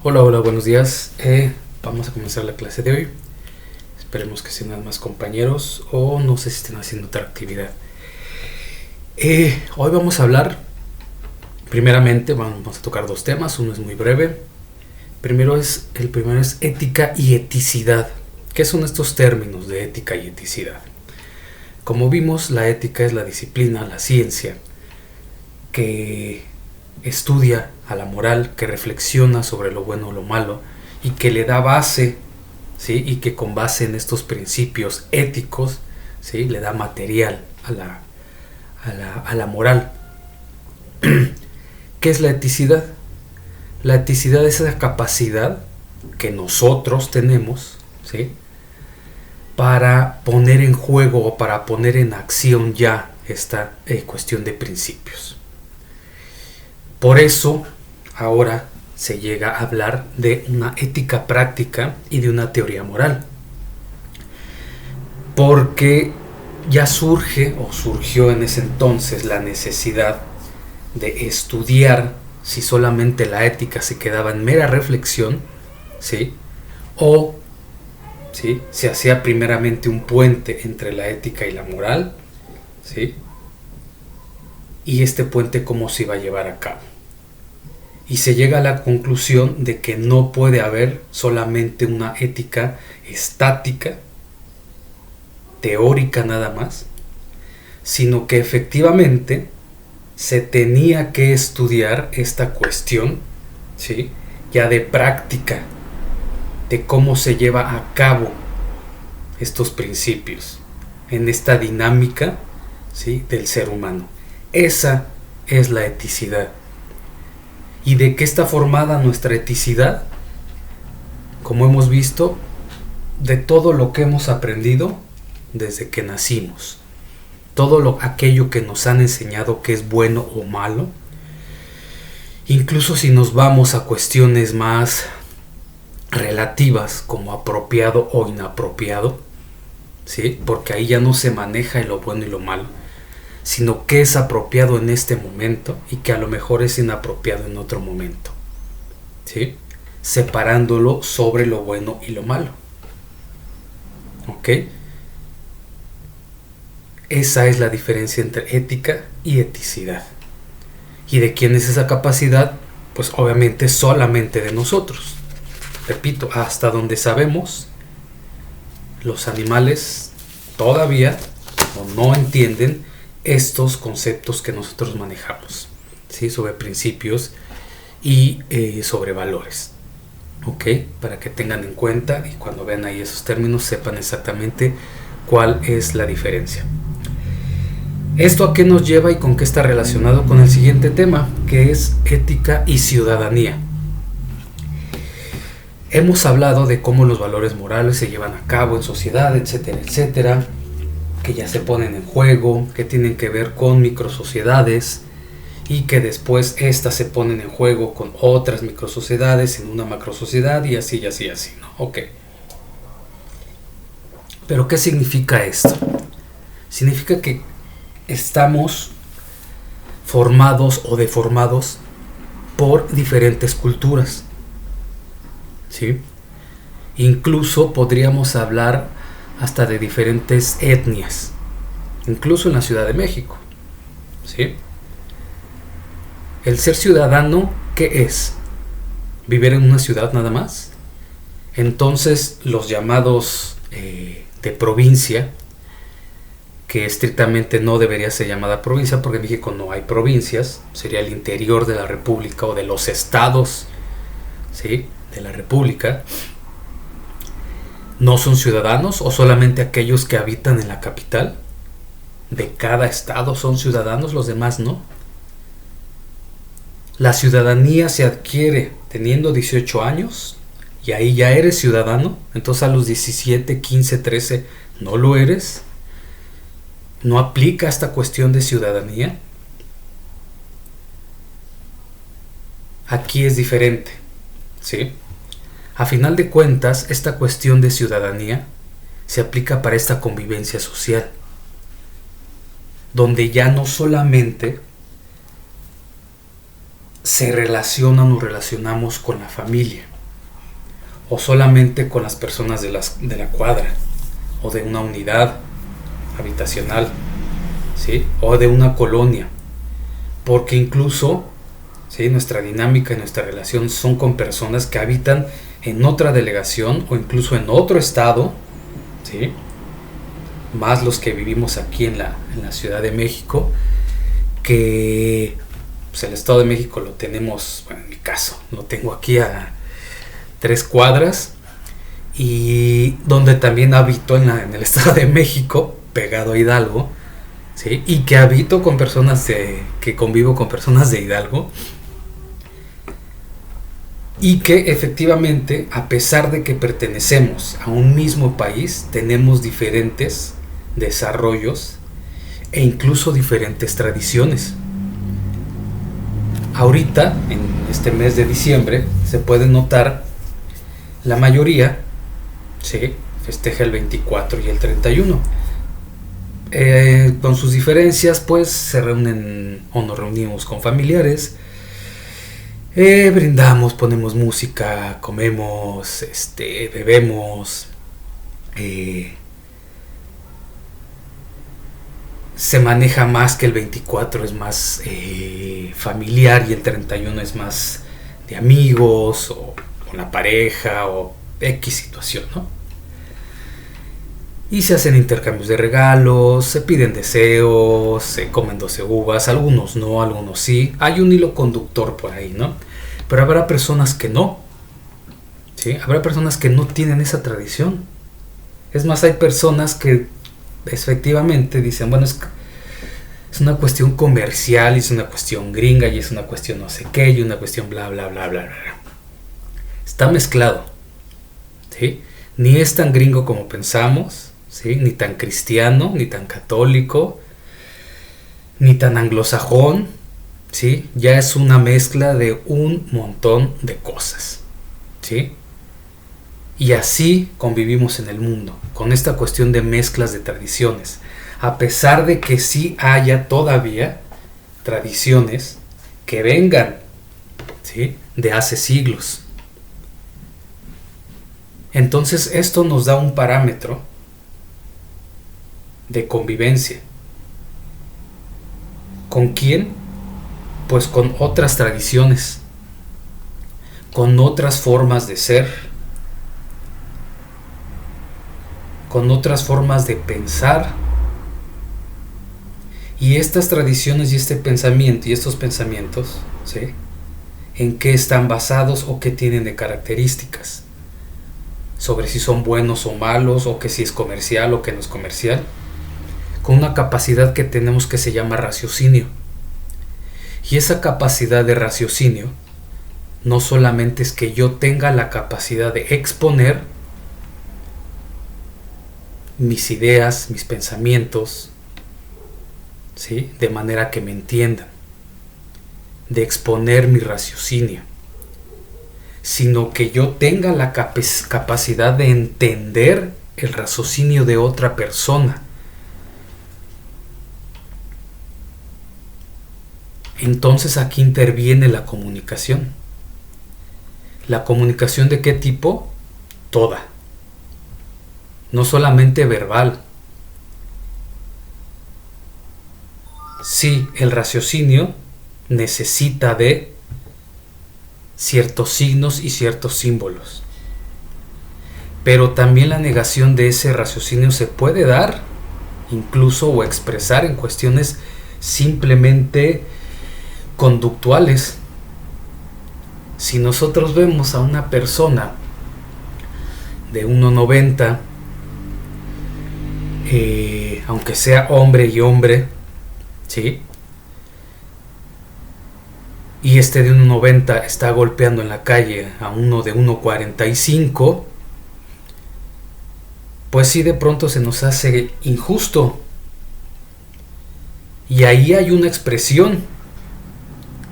Hola, hola, buenos días. Vamos a comenzar la clase de hoy. Esperemos que sean más compañeros o no sé si estén haciendo otra actividad. Hoy vamos a hablar, primeramente vamos a tocar dos temas, uno es muy breve. El primero es ética y eticidad. ¿Qué son estos términos de ética y eticidad? Como vimos, la ética es la disciplina, la ciencia, que estudia a la moral, que reflexiona sobre lo bueno o lo malo y que le da base, ¿sí? Y que con base en estos principios éticos, ¿sí? Le da material a la moral. ¿Qué es la eticidad? La eticidad es esa capacidad que nosotros tenemos, ¿sí? Para poner en juego o para poner en acción ya esta cuestión de principios. Por eso, ahora se llega a hablar de una ética práctica y de una teoría moral. Porque ya surgió en ese entonces la necesidad de estudiar si solamente la ética se quedaba en mera reflexión, ¿sí? O ¿sí? Se hacía primeramente un puente entre la ética y la moral, ¿sí? Y este puente cómo se iba a llevar a cabo. Y se llega a la conclusión de que no puede haber solamente una ética estática, teórica nada más, sino que efectivamente se tenía que estudiar esta cuestión, ¿sí? Ya de práctica, de cómo se lleva a cabo estos principios en esta dinámica, ¿sí? Del ser humano. Esa es la eticidad. ¿Y de qué está formada nuestra eticidad? Como hemos visto, de todo lo que hemos aprendido desde que nacimos. Todo aquello que nos han enseñado que es bueno o malo. Incluso si nos vamos a cuestiones más relativas como apropiado o inapropiado, ¿sí? Porque ahí ya no se maneja lo bueno y lo malo, sino que es apropiado en este momento y que a lo mejor es inapropiado en otro momento, ¿sí? Separándolo sobre lo bueno y lo malo. ¿Ok? Esa es la diferencia entre ética y eticidad. ¿Y de quién es esa capacidad? Pues obviamente solamente de nosotros. Repito, hasta donde sabemos, los animales todavía no entienden estos conceptos que nosotros manejamos, ¿sí? Sobre principios y sobre valores. ¿Ok? Para que tengan en cuenta y cuando vean ahí esos términos sepan exactamente cuál es la diferencia. ¿Esto a qué nos lleva y con qué está relacionado con el siguiente tema, que es ética y ciudadanía? Hemos hablado de cómo los valores morales se llevan a cabo en sociedad, etcétera, etcétera, que ya se ponen en juego, que tienen que ver con microsociedades y que después estas se ponen en juego con otras microsociedades en una macrosociedad y así, ¿no? Ok. Pero ¿qué significa esto? Significa que estamos formados o deformados por diferentes culturas, ¿sí? Incluso podríamos hablar hasta de diferentes etnias, incluso en la Ciudad de México, ¿sí? El ser ciudadano, ¿qué es? ¿Vivir en una ciudad nada más? Entonces los llamados de provincia, que estrictamente no debería ser llamada provincia porque en México no hay provincias, sería el interior de la república o de los estados, ¿sí? De la república, no son ciudadanos o solamente aquellos que habitan en la capital de cada estado son ciudadanos, los demás no. La ciudadanía se adquiere teniendo 18 años y ahí ya eres ciudadano, entonces a los 17, 15, 13 no lo eres. ¿No aplica esta cuestión de ciudadanía? Aquí es diferente, ¿sí? A final de cuentas, esta cuestión de ciudadanía se aplica para esta convivencia social, donde ya no solamente se relacionan o relacionamos con la familia, o solamente con las personas de la cuadra, o de una unidad habitacional, ¿sí? O de una colonia, porque incluso, ¿sí?, nuestra dinámica y nuestra relación son con personas que habitan en otra delegación o incluso en otro estado, ¿sí?, más los que vivimos aquí en la Ciudad de México, que pues el Estado de México lo tenemos, bueno, en mi caso, lo tengo aquí a 3 cuadras, y donde también habito en el Estado de México, pegado a Hidalgo, ¿sí?, y que habito con personas que convivo con personas de Hidalgo, y que efectivamente, a pesar de que pertenecemos a un mismo país, tenemos diferentes desarrollos e incluso diferentes tradiciones. Ahorita, en este mes de diciembre, se puede notar la mayoría, ¿sí?, festeja el 24 y el 31. Con sus diferencias, pues se reúnen o nos reunimos con familiares, brindamos, ponemos música, comemos, bebemos, se maneja más que el 24 es más familiar y el 31 es más de amigos o con la pareja o X situación, ¿no? Y se hacen intercambios de regalos, se piden deseos, se comen 12 uvas, algunos no, algunos sí. Hay un hilo conductor por ahí, ¿no? Pero habrá personas que no, ¿sí? Habrá personas que no tienen esa tradición. Es más, hay personas que efectivamente dicen, bueno, es una cuestión comercial, y es una cuestión gringa, y es una cuestión no sé qué, y una cuestión bla, bla, bla, bla, bla. Está mezclado, ¿sí? Ni es tan gringo como pensamos, ¿sí?, ni tan cristiano, ni tan católico, ni tan anglosajón, ¿sí? Ya es una mezcla de un montón de cosas, ¿sí? Y así convivimos en el mundo, con esta cuestión de mezclas de tradiciones, a pesar de que sí haya todavía tradiciones que vengan, ¿sí?, de hace siglos. Entonces esto nos da un parámetro de convivencia. ¿Con quién? Pues con otras tradiciones, con otras formas de ser, con otras formas de pensar. Y estas tradiciones y este pensamiento y estos pensamientos, ¿sí?, ¿en qué están basados o qué tienen de características? Sobre si son buenos o malos, o que si es comercial o que no es comercial, con una capacidad que tenemos que se llama raciocinio. Y esa capacidad de raciocinio no solamente es que yo tenga la capacidad de exponer mis ideas, mis pensamientos, ¿sí?, de manera que me entiendan, de exponer mi raciocinio, sino que yo tenga la capacidad de entender el raciocinio de otra persona. Entonces aquí interviene la comunicación. ¿La comunicación de qué tipo? Toda. No solamente verbal. Sí, el raciocinio necesita de ciertos signos y ciertos símbolos, pero también la negación de ese raciocinio se puede dar incluso o expresar en cuestiones simplemente conductuales. Si nosotros vemos a una persona de 1,90, aunque sea hombre y hombre, ¿sí?, y de 1,90 está golpeando en la calle a uno de 1,45, pues sí, de pronto se nos hace injusto. Y ahí hay una expresión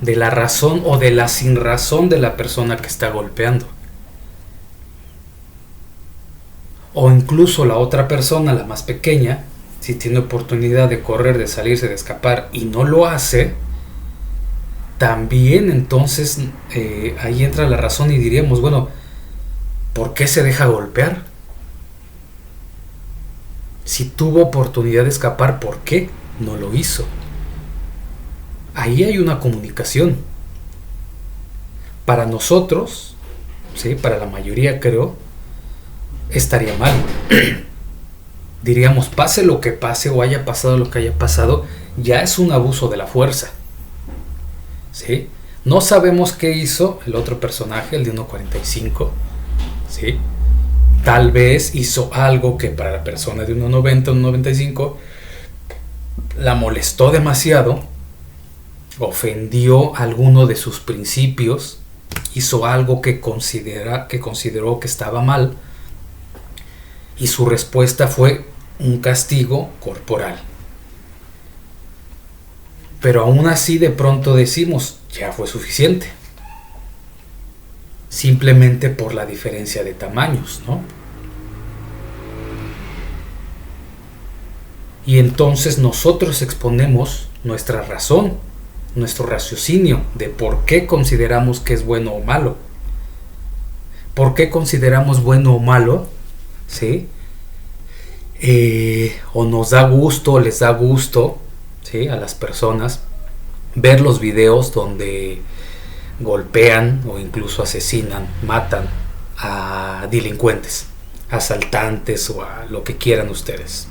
de la razón o de la sinrazón de la persona que está golpeando. O incluso la otra persona, la más pequeña, si tiene oportunidad de correr, de salirse, de escapar y no lo hace, también entonces ahí entra la razón y diríamos, bueno, ¿por qué se deja golpear? Si tuvo oportunidad de escapar, ¿por qué no lo hizo? Ahí hay una comunicación. Para nosotros, ¿sí? Para la mayoría creo, estaría mal. Diríamos, pase lo que pase o haya pasado lo que haya pasado, ya es un abuso de la fuerza. ¿Sí? No sabemos qué hizo el otro personaje, el de 1.45. ¿Sí? Tal vez hizo algo que para la persona de 1.90, 1.95 la molestó demasiado, ofendió alguno de sus principios, hizo algo que consideró que estaba mal, y su respuesta fue un castigo corporal. Pero aún así de pronto decimos, ya fue suficiente. Simplemente por la diferencia de tamaños, ¿no? Y entonces nosotros exponemos nuestra razón, nuestro raciocinio de por qué consideramos que es bueno o malo. ¿Por qué consideramos bueno o malo? ¿Sí? O nos da gusto, o les da gusto, ¿sí? A las personas ver los videos donde golpean o incluso asesinan, matan a delincuentes, asaltantes o a lo que quieran ustedes.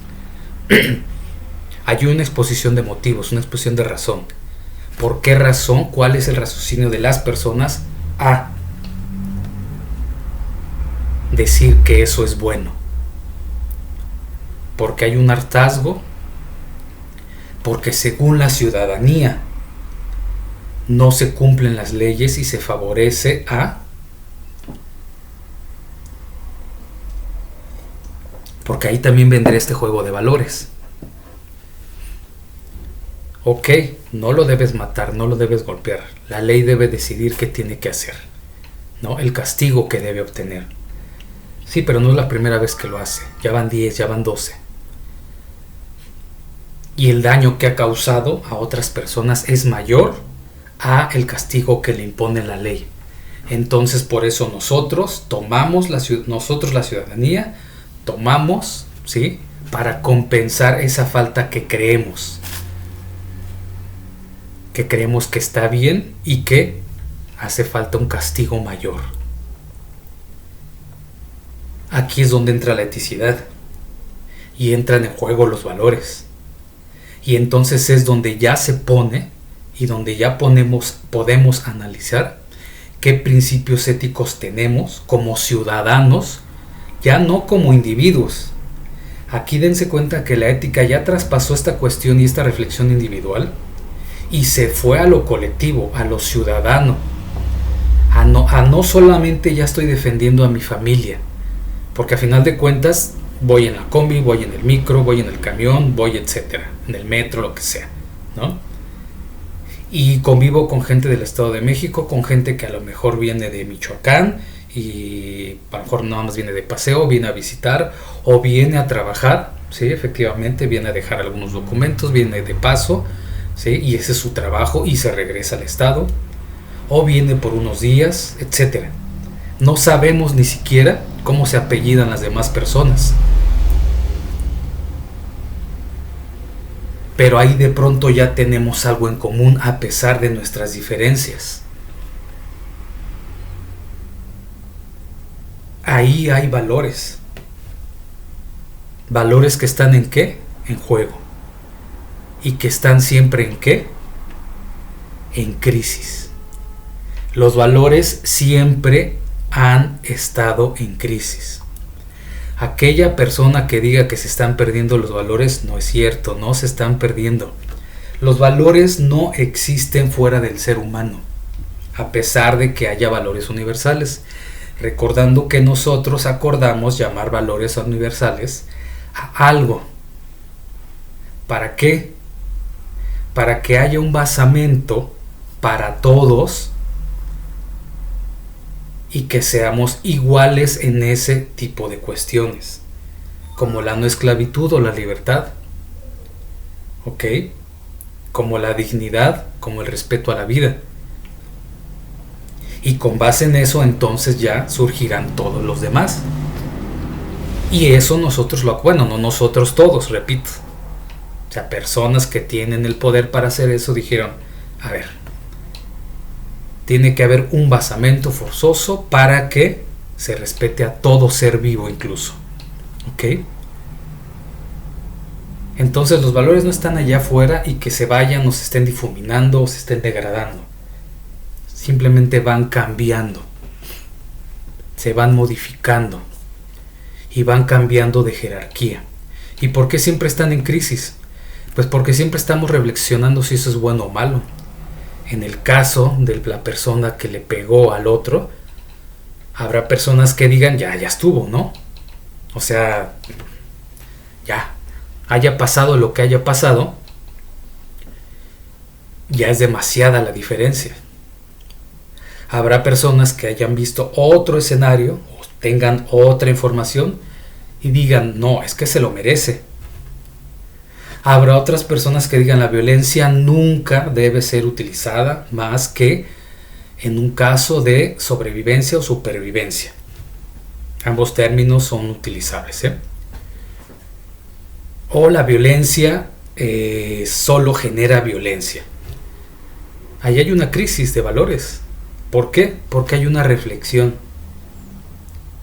Hay una exposición de motivos, una exposición de razón. ¿Por qué razón? ¿Cuál es el raciocinio de las personas a decir que eso es bueno? Porque hay un hartazgo, porque según la ciudadanía no se cumplen las leyes y se favorece a... Porque ahí también vendrá este juego de valores. Ok, no lo debes matar, no lo debes golpear. La ley debe decidir qué tiene que hacer, ¿no? El castigo que debe obtener. Sí, pero no es la primera vez que lo hace. Ya van 10, ya van 12. Y el daño que ha causado a otras personas es mayor a el castigo que le impone la ley. Entonces por eso nosotros tomamos la ciudadanía tomamos, ¿sí? Para compensar esa falta que creemos que está bien y que hace falta un castigo mayor. Aquí es donde entra la eticidad y entran en juego los valores, y entonces es donde ya se pone y donde ya podemos analizar qué principios éticos tenemos como ciudadanos, ya no como individuos. Aquí dense cuenta que la ética ya traspasó esta cuestión y esta reflexión individual y se fue a lo colectivo, a lo ciudadano, a no solamente ya estoy defendiendo a mi familia, porque a final de cuentas voy en la combi, voy en el micro, voy en el camión, voy etcétera, en el metro, lo que sea, ¿no? Y convivo con gente del Estado de México, con gente que a lo mejor viene de Michoacán y a lo mejor nada más viene de paseo, viene a visitar o viene a trabajar, ¿sí? Efectivamente, viene a dejar algunos documentos, viene de paso, ¿sí? Y ese es su trabajo y se regresa al Estado, o viene por unos días, etcétera. No sabemos ni siquiera cómo se apellidan las demás personas. Pero ahí de pronto ya tenemos algo en común a pesar de nuestras diferencias. Ahí hay valores. Valores que están ¿en qué? En juego. Y que están siempre ¿en qué? En crisis. Los valores siempre han estado en crisis. Aquella persona que diga que se están perdiendo los valores, no es cierto, no se están perdiendo. Los valores no existen fuera del ser humano, a pesar de que haya valores universales. Recordando que nosotros acordamos llamar valores universales a algo. ¿Para qué? Para que haya un basamento para todos y que seamos iguales en ese tipo de cuestiones, como la no esclavitud o la libertad, ¿ok? Como la dignidad, como el respeto a la vida, Y con base en eso entonces ya surgirán todos los demás. Y eso nosotros bueno, no nosotros todos, repito. O sea, personas que tienen el poder para hacer eso dijeron, a ver, tiene que haber un basamento forzoso para que se respete a todo ser vivo incluso. ¿Ok? Entonces los valores no están allá afuera y que se vayan o se estén difuminando o se estén degradando. Simplemente van cambiando, se van modificando y van cambiando de jerarquía. ¿Y por qué siempre están en crisis? Pues porque siempre estamos reflexionando si eso es bueno o malo. En el caso de la persona que le pegó al otro, habrá personas que digan, ya estuvo, ¿no? O sea, ya, haya pasado lo que haya pasado, ya es demasiada la diferencia. Habrá personas que hayan visto otro escenario o tengan otra información y digan, no, es que se lo merece. Habrá otras personas que digan, la violencia nunca debe ser utilizada más que en un caso de sobrevivencia o supervivencia. Ambos términos son utilizables, ¿eh? O la violencia solo genera violencia. Ahí hay una crisis de valores. ¿Por qué? Porque hay una reflexión.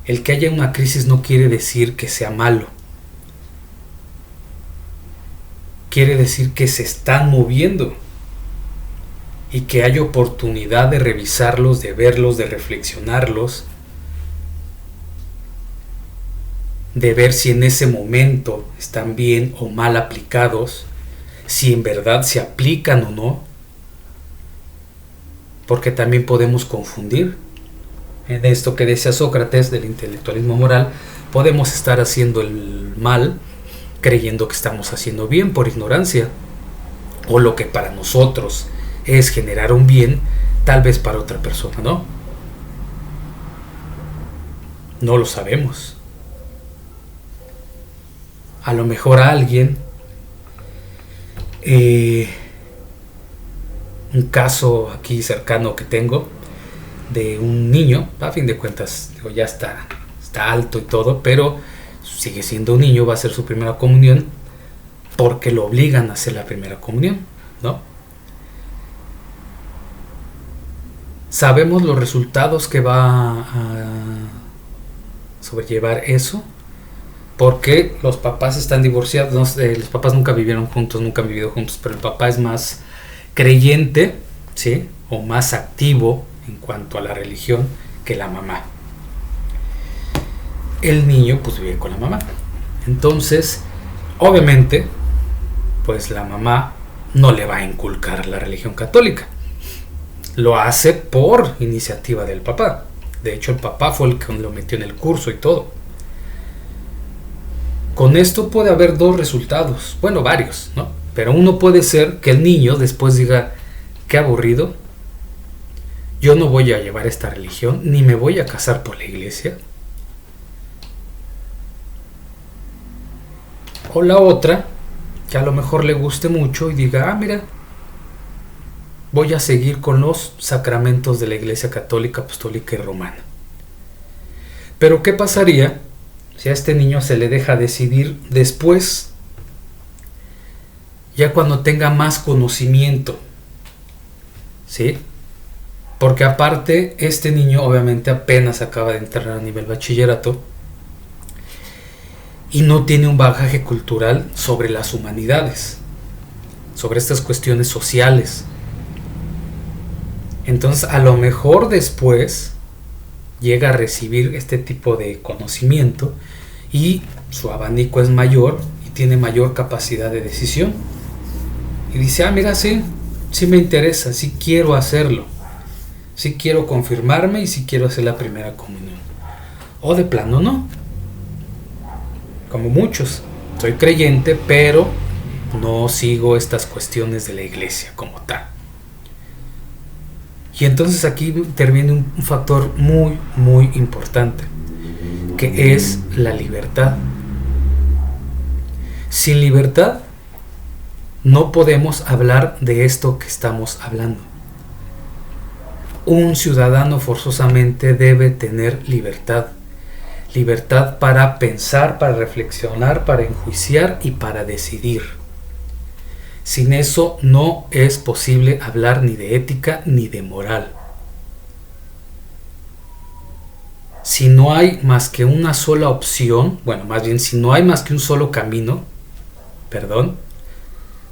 El que haya una crisis no quiere decir que sea malo. Quiere decir que se están moviendo y que hay oportunidad de revisarlos, de verlos, de reflexionarlos, de ver si en ese momento están bien o mal aplicados, si en verdad se aplican o no. Porque también podemos confundir. En esto que decía Sócrates del intelectualismo moral, podemos estar haciendo el mal creyendo que estamos haciendo bien por ignorancia, o lo que para nosotros es generar un bien, tal vez para otra persona no. No lo sabemos. A lo mejor a alguien un caso aquí cercano que tengo de un niño, a fin de cuentas ya está alto y todo, pero sigue siendo un niño, va a hacer su primera comunión porque lo obligan a hacer la primera comunión, ¿no? Sabemos los resultados que va a sobrellevar eso, porque los papás están divorciados, los papás nunca vivieron juntos, nunca han vivido juntos, pero el papá es más creyente, ¿sí? O más activo en cuanto a la religión que la mamá. El niño pues vive con la mamá. Entonces, obviamente, pues la mamá no le va a inculcar la religión católica. Lo hace por iniciativa del papá. De hecho, el papá fue el que lo metió en el curso y todo. Con esto puede haber dos resultados, bueno, varios, ¿no? Pero uno puede ser que el niño después diga, qué aburrido, yo no voy a llevar esta religión, ni me voy a casar por la iglesia. O la otra, que a lo mejor le guste mucho y diga, mira, voy a seguir con los sacramentos de la Iglesia Católica, Apostólica y Romana. Pero ¿qué pasaría si a este niño se le deja decidir después, ya cuando tenga más conocimiento? ¿Sí? Porque aparte, este niño obviamente apenas acaba de entrar a nivel bachillerato y no tiene un bagaje cultural sobre las humanidades, sobre estas cuestiones sociales. Entonces, a lo mejor después llega a recibir este tipo de conocimiento y su abanico es mayor y tiene mayor capacidad de decisión. Y dice, mira, sí me interesa, sí quiero hacerlo, sí quiero confirmarme y sí quiero hacer la primera comunión. O de plano no. Como muchos, soy creyente, pero no sigo estas cuestiones de la iglesia como tal. Y entonces aquí interviene un factor muy, muy importante, que es la libertad. Sin libertad no podemos hablar de esto que estamos hablando. Un ciudadano forzosamente debe tener libertad. Libertad para pensar, para reflexionar, para enjuiciar y para decidir. Sin eso no es posible hablar ni de ética ni de moral. Si no hay más que una sola opción, bueno, más bien si no hay más que un solo camino,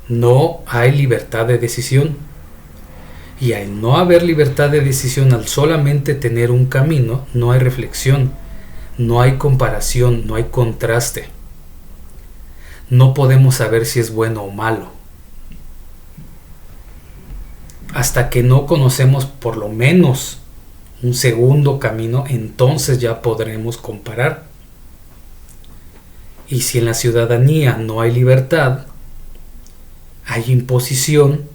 no hay libertad de decisión. Y al no haber libertad de decisión, al solamente tener un camino, no hay reflexión, no hay comparación, no hay contraste. No podemos saber si es bueno o malo. Hasta que no conocemos por lo menos un segundo camino, entonces ya podremos comparar. Y si en la ciudadanía no hay libertad, hay imposición,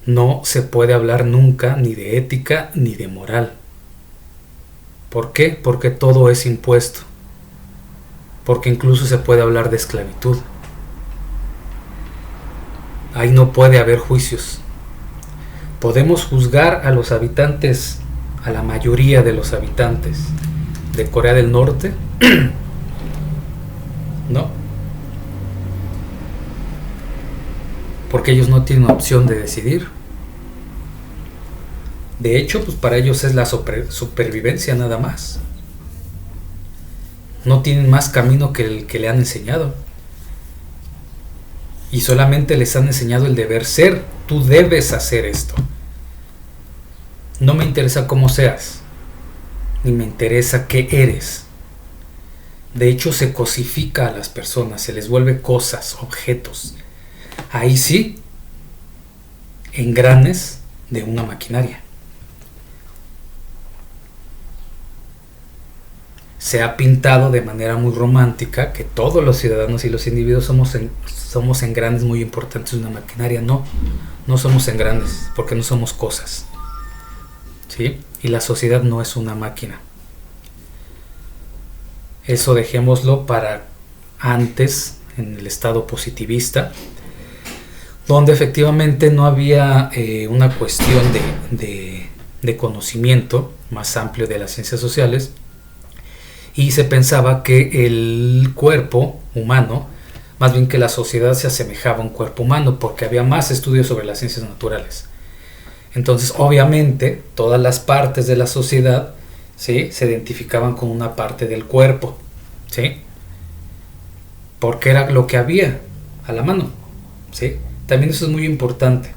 no se puede hablar nunca ni de ética ni de moral. ¿Por qué? Porque todo es impuesto. Porque incluso se puede hablar de esclavitud. Ahí no puede haber juicios. Podemos juzgar a los habitantes, a la mayoría de los habitantes de Corea del Norte, ¿no? Porque ellos no tienen opción de decidir. De hecho, pues para ellos es la supervivencia nada más. No tienen más camino que el que le han enseñado. Y solamente les han enseñado el deber ser. Tú debes hacer esto. No me interesa cómo seas, ni me interesa qué eres. De hecho, se cosifica a las personas, se les vuelve cosas, objetos. Ahí sí, engranes de una maquinaria. Se ha pintado de manera muy romántica que todos los ciudadanos y los individuos somos engranes muy importantes de una maquinaria. No somos engranes, porque no somos cosas. ¿Sí? Y la sociedad no es una máquina. Eso dejémoslo para antes, en el estado positivista, donde efectivamente no había una cuestión de conocimiento más amplio de las ciencias sociales, y se pensaba que el cuerpo humano, más bien que la sociedad se asemejaba a un cuerpo humano, porque había más estudios sobre las ciencias naturales. Entonces, obviamente, todas las partes de la sociedad, ¿sí?, se identificaban con una parte del cuerpo, ¿sí?, porque era lo que había a la mano, ¿sí? También eso es muy importante.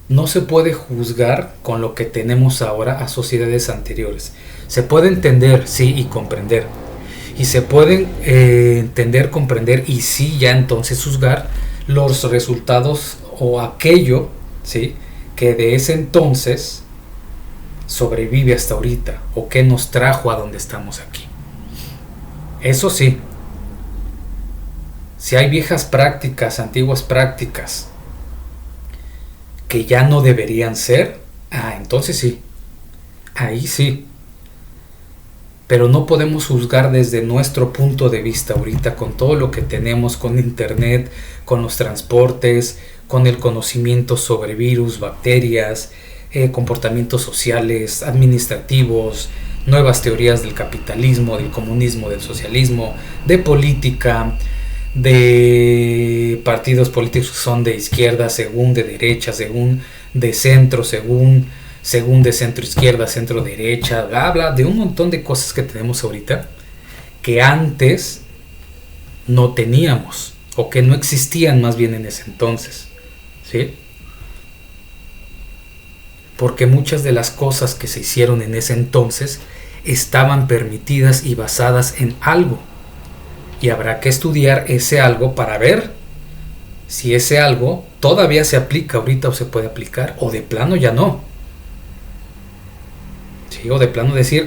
No se puede juzgar con lo que tenemos ahora a sociedades anteriores. Se puede entender, sí, y comprender. Y se pueden entender, comprender y sí ya entonces juzgar los resultados o aquello, ¿sí?, que de ese entonces sobrevive hasta ahorita o que nos trajo a donde estamos aquí. Eso sí, si hay viejas prácticas, antiguas prácticas que ya no deberían ser, entonces sí, ahí sí. Pero no podemos juzgar desde nuestro punto de vista ahorita, con todo lo que tenemos, con internet, con los transportes, con el conocimiento sobre virus, bacterias, comportamientos sociales, administrativos, nuevas teorías del capitalismo, del comunismo, del socialismo, de política, de partidos políticos que son de izquierda, según de derecha, según de centro, según de centro izquierda, centro derecha, bla bla, de un montón de cosas que tenemos ahorita que antes no teníamos o que no existían más bien en ese entonces, ¿sí? Porque muchas de las cosas que se hicieron en ese entonces estaban permitidas y basadas en algo, y habrá que estudiar ese algo para ver si ese algo todavía se aplica ahorita o se puede aplicar, o de plano ya no. Sí, o de plano decir,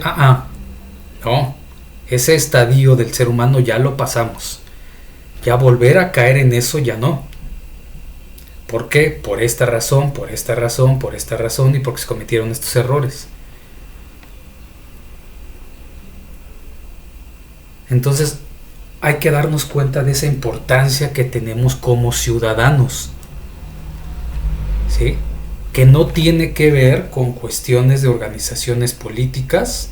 no, ese estadio del ser humano ya lo pasamos. Ya volver a caer en eso ya no. ¿Por qué? Por esta razón, por esta razón, por esta razón y porque se cometieron estos errores. Entonces, hay que darnos cuenta de esa importancia que tenemos como ciudadanos. ¿Sí? que no tiene que ver con cuestiones de organizaciones políticas,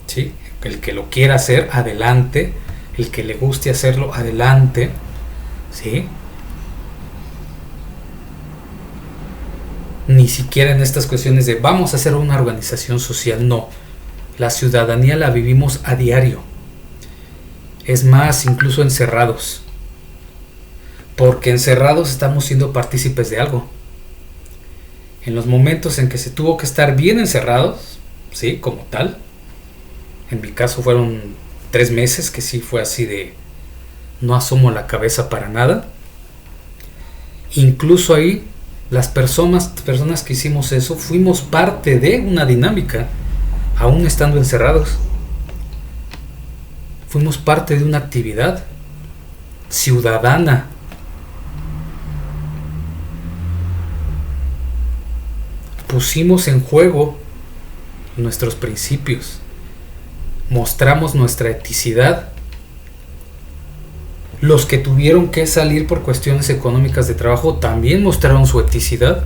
¿sí? El que lo quiera hacer, adelante. El que le guste hacerlo, adelante, ¿sí? Ni siquiera en estas cuestiones de vamos a hacer una organización social, no. La ciudadanía la vivimos a diario. Es más, incluso encerrados. Porque encerrados estamos siendo partícipes de algo. En los momentos en que se tuvo que estar bien encerrados, ¿sí? Como tal. En mi caso fueron 3 meses que sí fue así de no asomo la cabeza para nada. Incluso ahí las personas que hicimos eso fuimos parte de una dinámica, aún estando encerrados. Fuimos parte de una actividad ciudadana. Pusimos en juego nuestros principios. Mostramos nuestra eticidad. Los que tuvieron que salir por cuestiones económicas de trabajo también mostraron su eticidad.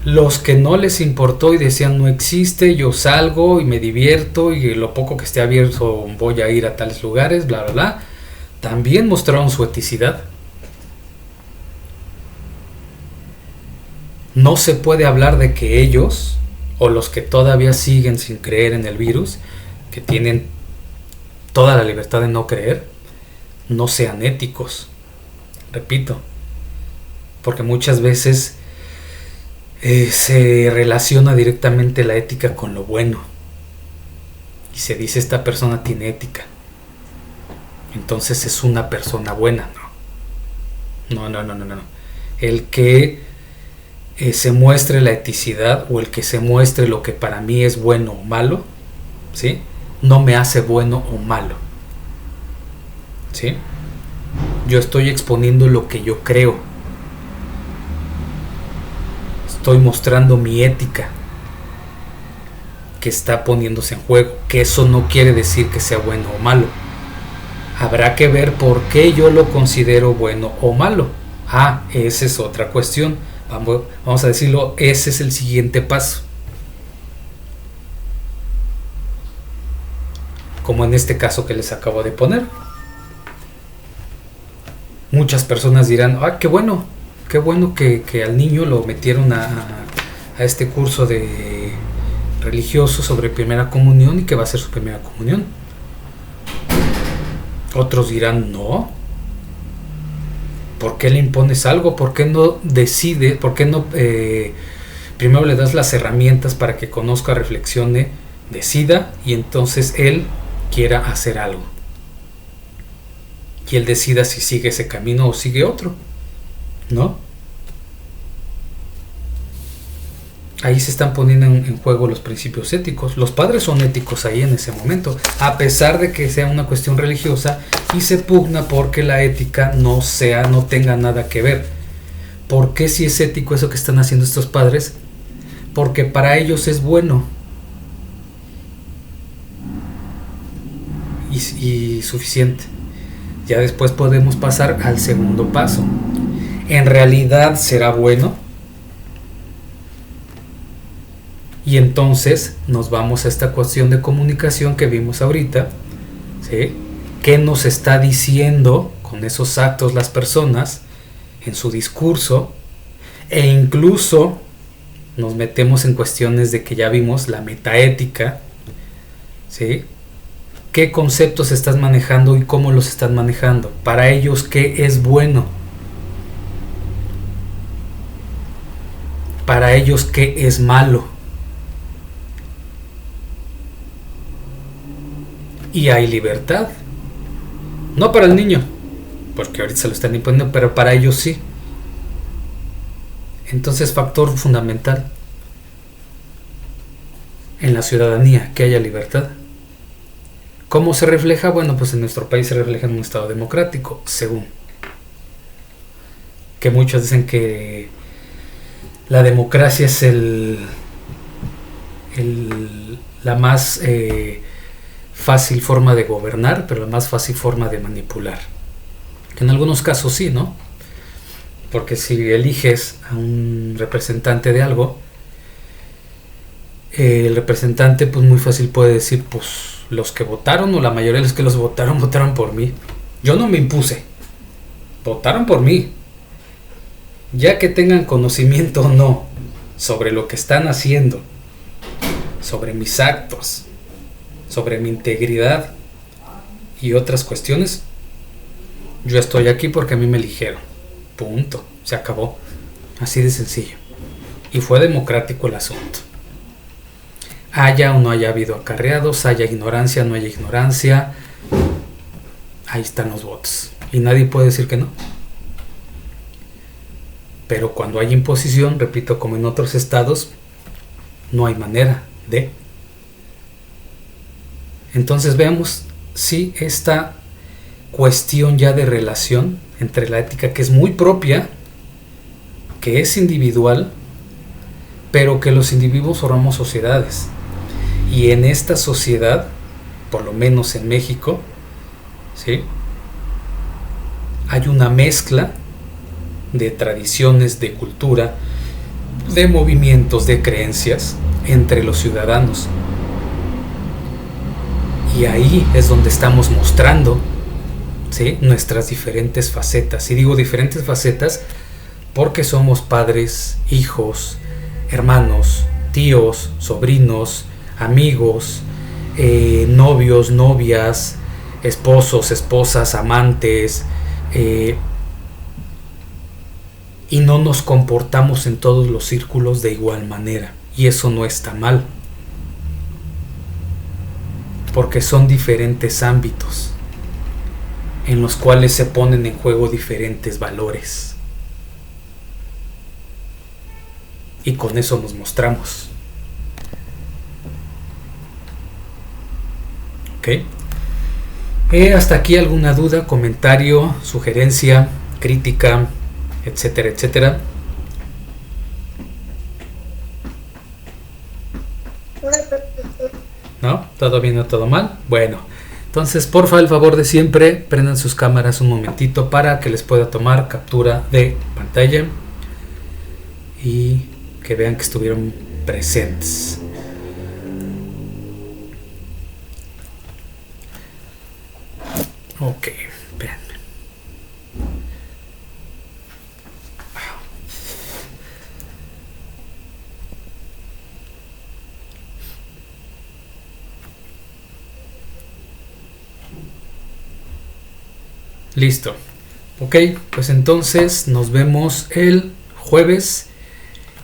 Los que no les importó y decían no existe, yo salgo y me divierto y lo poco que esté abierto voy a ir a tales lugares, bla bla bla, también mostraron su eticidad. No se puede hablar de que ellos, o los que todavía siguen sin creer en el virus, que tienen toda la libertad de no creer, no sean éticos. Repito, porque muchas veces se relaciona directamente la ética con lo bueno y se dice esta persona tiene ética, entonces es una persona buena. No. El que se muestre la eticidad o el que se muestre lo que para mí es bueno o malo, ¿sí? No me hace bueno o malo, ¿sí? Yo estoy exponiendo lo que yo creo, estoy mostrando mi ética que está poniéndose en juego, que eso no quiere decir que sea bueno o malo. Habrá que ver por qué yo lo considero bueno o malo. Esa es otra cuestión. Vamos a decirlo, ese es el siguiente paso. Como en este caso que les acabo de poner. Muchas personas dirán, qué bueno que al niño lo metieron a este curso de religioso sobre primera comunión y que va a ser su primera comunión. Otros dirán, no. ¿Por qué le impones algo? ¿Por qué no decide? ¿Por qué no primero le das las herramientas para que conozca, reflexione, decida y entonces él quiera hacer algo? Y él decida si sigue ese camino o sigue otro, ¿no? Ahí se están poniendo en juego los principios éticos. Los padres son éticos ahí en ese momento, a pesar de que sea una cuestión religiosa y se pugna porque la ética no tenga nada que ver. ¿Por qué si es ético eso que están haciendo estos padres? Porque para ellos es bueno y suficiente. Ya después podemos pasar al segundo paso. ¿En realidad será bueno? Y entonces nos vamos a esta cuestión de comunicación que vimos ahorita, ¿sí? ¿Qué nos está diciendo con esos actos las personas en su discurso? E incluso nos metemos en cuestiones de que ya vimos la metaética, ¿sí? ¿Qué conceptos estás manejando y cómo los están manejando? Para ellos, ¿qué es bueno? Para ellos, ¿qué es malo? Y hay libertad. No para el niño, porque ahorita se lo están imponiendo, pero para ellos sí. Entonces, factor fundamental en la ciudadanía, que haya libertad. ¿Cómo se refleja? Bueno, pues en nuestro país se refleja en un estado democrático, según. Que muchos dicen que la democracia es la más fácil forma de gobernar, pero la más fácil forma de manipular. Que en algunos casos sí, ¿no? Porque si eliges a un representante de algo, el representante pues muy fácil puede decir, pues los que votaron o la mayoría de los que los votaron por mí. Yo no me impuse, votaron por mí. Ya que tengan conocimiento o no sobre lo que están haciendo, sobre mis actos, sobre mi integridad y otras cuestiones, yo estoy aquí porque a mí me eligieron. Punto. Se acabó. Así de sencillo. Y fue democrático el asunto. Haya o no haya habido acarreados, haya ignorancia, no haya ignorancia, ahí están los votos. Y nadie puede decir que no. Pero cuando hay imposición, repito, como en otros estados, no hay manera de. Entonces veamos si esta cuestión ya de relación entre la ética, que es muy propia, que es individual, pero que los individuos formamos sociedades. Y en esta sociedad, por lo menos en México, ¿sí?, hay una mezcla de tradiciones, de cultura, de movimientos, de creencias entre los ciudadanos. Y ahí es donde estamos mostrando, ¿sí?, nuestras diferentes facetas. Y digo diferentes facetas porque somos padres, hijos, hermanos, tíos, sobrinos, amigos, novios, novias, esposos, esposas, amantes, y no nos comportamos en todos los círculos de igual manera. Y eso no está mal, porque son diferentes ámbitos en los cuales se ponen en juego diferentes valores. Y con eso nos mostramos. ¿Ok? Hasta aquí alguna duda, comentario, sugerencia, crítica, etcétera, etcétera. ¿No? ¿Todo bien o todo mal? Bueno, entonces porfa, el favor de siempre, prendan sus cámaras un momentito para que les pueda tomar captura de pantalla y que vean que estuvieron presentes. Ok, espérenme. Listo. Ok, pues entonces nos vemos el jueves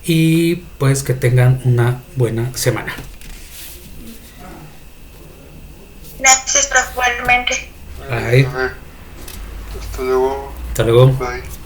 y pues que tengan una buena semana. Gracias, igualmente. Bye. Hasta luego. Hasta luego. Bye.